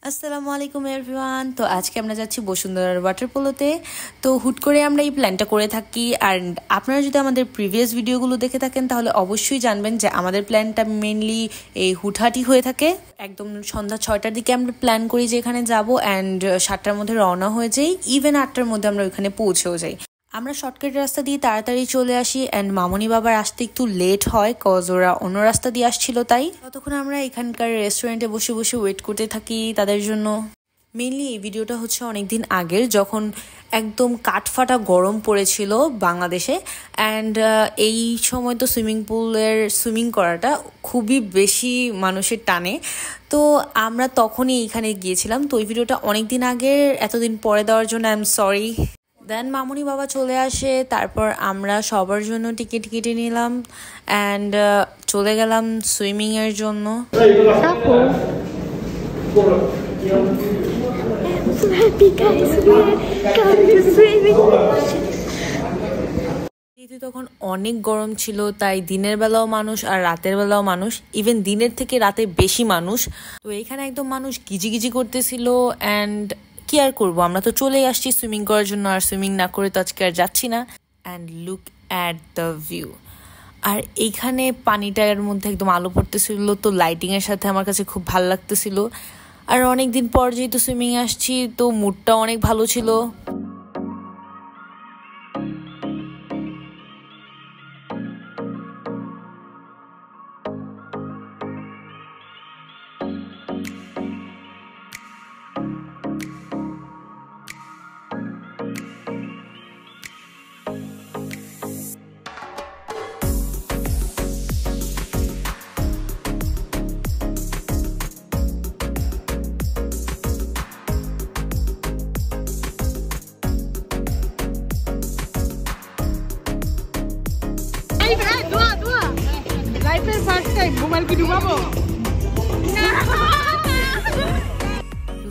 আসসালামু আলাইকুম এভরিওয়ান। তো আজকে আমরা যাচ্ছি বসুন্ধরার ওয়াটার পোলোতে। তো হুট করে আমরা এই প্ল্যানটা করে থাকি। আর আপনারা যদি আমাদের প্রিভিয়াস ভিডিওগুলো দেখে থাকেন তাহলে অবশ্যই জানবেন যে আমাদের প্ল্যানটা মেনলি এই হুটহাটি হয়ে থাকে। একদম সন্ধ্যা 6টার দিকে আমরা প্ল্যান করি যে এখানে যাবো, অ্যান্ড 7টার মধ্যে রওনা হয়ে যাই। ইভেন 8টার মধ্যে আমরা ওইখানে পৌঁছেও যাই। আমরা শর্টকাট রাস্তা দিয়ে তাড়াতাড়ি চলে আসি, অ্যান্ড মামনি বাবার আসতে একটু লেট হয় কজ ওরা অন্য রাস্তা দিয়ে আসছিল। তাই ততক্ষণ আমরা এখানকার রেস্টুরেন্টে বসে বসে ওয়েট করতে থাকি তাদের জন্য। মেনলি এই ভিডিওটা হচ্ছে অনেকদিন আগের, যখন একদম কাঠফাটা গরম পড়েছিল বাংলাদেশে, অ্যান্ড এই সময় তো সুইমিং করাটা খুবই বেশি মানুষের টানে। তো আমরা তখনই এইখানে গিয়েছিলাম। তো ওই ভিডিওটা অনেকদিন আগের, এতদিন পরে দেওয়ার জন্য আই এম সরি। দেন মামুনি বাবা চলে আসে, তারপর আমরা সবার জন্য টিকিট কেটে নিলাম অ্যান্ড চলে গেলাম সুইমিংয়ের জন্য। যেহেতু তখন অনেক গরম ছিল, তাই দিনের বেলাও মানুষ আর রাতের বেলাও মানুষ, ইভেন দিনের থেকে রাতে বেশি মানুষ। তো এখানে একদম মানুষ গিজি করতেছিল। অ্যান্ড কি আর করবো, আমরা তো চলেই আসছি সুইমিং করার জন্য, আর সুইমিং না করে তো আজকে আর যাচ্ছি না। And look at the view. আর এইখানে পানিটার মধ্যে একদম আলো পড়তেছিল, তো লাইটিংয়ের সাথে আমার কাছে খুব ভালো লাগতেছিল। আর অনেকদিন পর যেহেতু সুইমিং আসছি, তো মুডটা অনেক ভালো ছিল।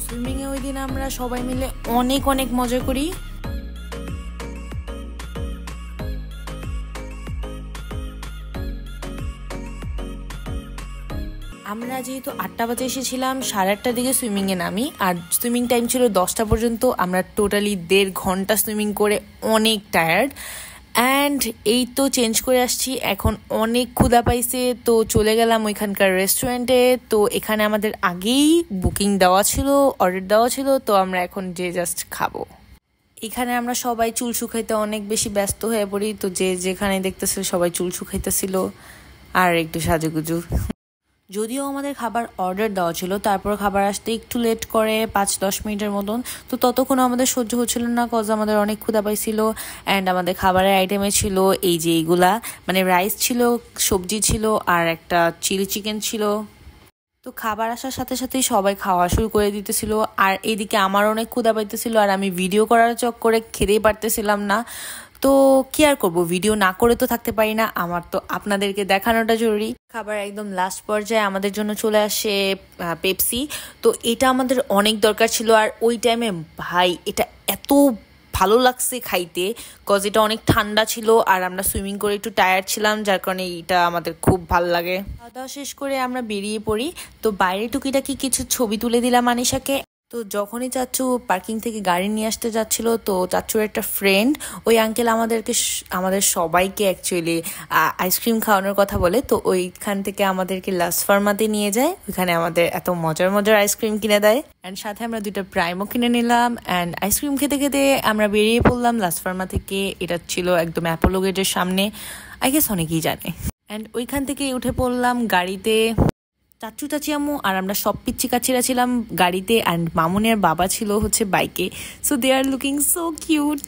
সুইমিং এ ওই দিন আমরা সবাই মিলে অনেক মজা করি। আমরা যেহেতু 8টা বাজে এসেছিলাম, 8:30টার দিকে সুইমিং এ নামি, আর সুইমিং টাইম ছিল 10টা পর্যন্ত। আমরা টোটালি 1.5 ঘন্টা সুইমিং করে অনেক টায়ার্ড। অ্যান্ড এই তো চেঞ্জ করে আসছি, এখন অনেক ক্ষুধা পাইছে, তো চলে গেলাম ওইখানকার রেস্টুরেন্টে। তো এখানে আমাদের আগেই বুকিং দেওয়া ছিল, অর্ডার দেওয়া ছিল, তো আমরা এখন যে জাস্ট খাবো। এখানে আমরা সবাই চুল শুকাইতে অনেক বেশি ব্যস্ত হয়ে পড়ি, তো যে যেখানে দেখতেছিল সবাই চুল শুকাইতেছিল আর একটু সাজুগুজু। যদিও আমাদের খাবার অর্ডার দেওয়া ছিল, তারপর খাবার আসতে একটু লেট করে 5-10 মিনিটের মতন। তো ততক্ষণ আমাদের সহ্য হচ্ছিল না, কজ আমাদের অনেক ক্ষুধা পাইছিল। অ্যান্ড আমাদের খাবারের আইটেমে ছিল এই যে এইগুলা, মানে রাইস ছিল, সবজি ছিল, আর একটা চিলি চিকেন ছিল। তো খাবার আসার সাথে সাথেই সবাই খাওয়া শুরু করে দিতেছিল, আর এইদিকে আমার অনেক ক্ষুধা পাইতেছিল, আর আমি ভিডিও করার চক্করে খেতেই পারতেছিলাম না। তো কি আর করবো, ভিডিও না করে তো থাকতে পারি না, আমার তো আপনাদেরকে দেখানোটা জরুরি। খাবার একদম লাস্ট পর্যায়ে আমাদের জন্য চলে আসে পেপসি। তো এটা আমাদের অনেক দরকার ছিল, আর ওই টাইমে ভাই এটা এত ভালো লাগছে খাইতে, কজ এটা অনেক ঠান্ডা ছিল, আর আমরা সুইমিং করে একটু টায়ার্ড ছিলাম, যার কারণে এটা আমাদের খুব ভালো লাগে। খাওয়া দাওয়া শেষ করে আমরা বেরিয়ে পড়ি। তো বাইরে টুকিটাকি কিছু ছবি তুলে দিলাম আনিশাকে। তো যখনই চাচ্চু পার্কিং থেকে গাড়ি নিয়ে আসতে যাচ্ছিল, তো চাচ্চুর একটা ফ্রেন্ড, ওই আঙ্কেল আমাদের সবাইকে অ্যাকচুয়ালি আইসক্রিম খাওয়ানোর কথা বলে। তো ওইখান থেকে আমাদেরকে লাস ফার্মাতে নিয়ে যায়, ওইখানে আমাদের এত মজার আইসক্রিম কিনে দেয়। অ্যান্ড সাথে আমরা 2টা প্রাইমও কিনে নিলাম। অ্যান্ড আইসক্রিম খেতে খেতে আমরা বেরিয়ে পড়লাম লাস ফার্মা থেকে। এটা ছিল একদম অ্যাপোলো গেটের সামনে, আই গেস অনেকেই জানে। অ্যান্ড ওইখান থেকে উঠে পড়লাম গাড়িতে। চাচু চাচি আম্মু আর আমরা সব পিচ্ছি কাচ্ছিরা ছিলাম গাড়িতে, অ্যান্ড মামুনের বাবা ছিল হচ্ছে বাইকে। So they are looking so cute.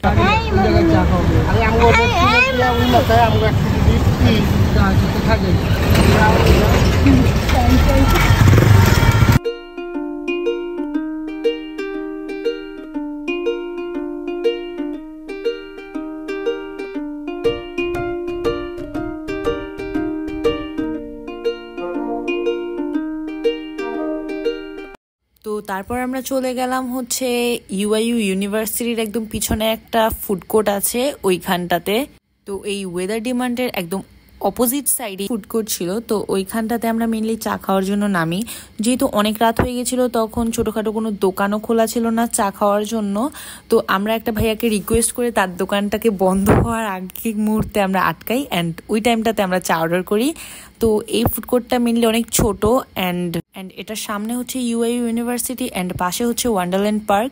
তো তারপর আমরা চলে গেলাম হচ্ছে ইউআইইউ ইউনিভার্সিটির একদম পিছনে একটা ফুড কোর্ট আছে ওইখানটাতে। তো এই ওয়েদার ডিমান্ডের একদম অপোজিট সাইডে ফুড কোর্ট ছিল, তো ওইখানটাতে আমরা মেনলি চা খাওয়ার জন্য নামি। যেহেতু অনেক রাত হয়ে গেছিল, তখন ছোটোখাটো কোনো দোকানও খোলা ছিল না চা খাওয়ার জন্য, তো আমরা একটা ভাইয়াকে রিকোয়েস্ট করে তার দোকানটাকে বন্ধ হওয়ার আগে মুহূর্তে আমরা আটকাই অ্যান্ড ওই টাইমটাতে আমরা চা অর্ডার করি। তো এই ফুড কোর্টটা মেনলি অনেক ছোট অ্যান্ড এটার সামনে হচ্ছে ইউআইইউ ইউনিভার্সিটি অ্যান্ড পাশে হচ্ছে ওয়ান্ডারল্যান্ড পার্ক।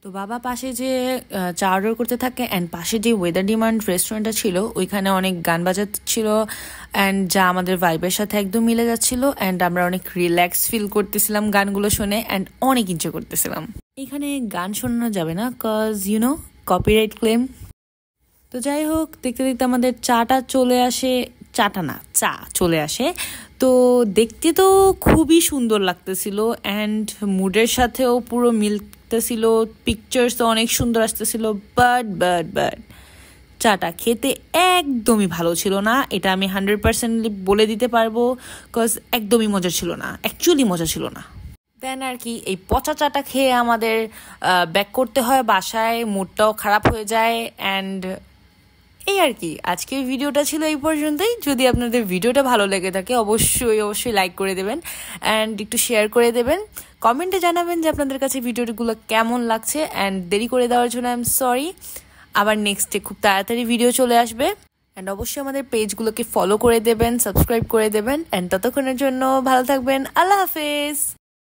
তো বাবা পাশে যে চা অর্ডার করতে থাকে অ্যান্ড পাশে যে ওয়েদার ডিমান্ড রেস্টুরেন্টটা ছিল ওইখানে অনেক গান বাজাচ্ছিল অ্যান্ড যা আমাদের ভাইবের সাথে একদম মিলে যাচ্ছিল অ্যান্ড আমরা অনেক রিল্যাক্স ফিল করতেছিলাম গানগুলো শুনে অ্যান্ড অনেক এনজয় করতেছিলাম। এখানে গান শোনানো যাবে না, কজ কপিরাইট ক্লেম। তো যাই হোক, দেখতে দেখতে আমাদের চাটা চলে আসে, চা চলে আসে। তো দেখতে তো খুবই সুন্দর লাগতেছিল অ্যান্ড মুডের সাথেও পুরো মিলতেছিল, পিকচার্স তো অনেক সুন্দর আসতেছিল, বাট চাটা খেতে একদমই ভালো ছিল না। এটা আমি 100% বলে দিতে পারবো, কজ একদমই মজা ছিল না, অ্যাকচুয়ালি মজা ছিল না। দেন আর কি, এই পচা চাটা খেয়ে আমাদের ব্যাক করতে হয় বাসায়, মুডটাও খারাপ হয়ে যায় অ্যান্ড এই আর কি। আজকের ভিডিওটা ছিল এই পর্যন্তই। যদি আপনাদের ভিডিওটা ভালো লেগে থাকে অবশ্যই লাইক করে দেবেন অ্যান্ড একটু শেয়ার করে দেবেন। কমেন্টে জানাবেন যে আপনাদের কাছে ভিডিওগুলো কেমন লাগছে অ্যান্ড দেরি করে দেওয়ার জন্য আই এম সরি। আবার নেক্সটে খুব তাড়াতাড়ি ভিডিও চলে আসবে অ্যান্ড অবশ্যই আমাদের পেজগুলোকে ফলো করে দেবেন, সাবস্ক্রাইব করে দেবেন অ্যান্ড ততক্ষণের জন্য ভালো থাকবেন। আল্লাহ হাফেজ।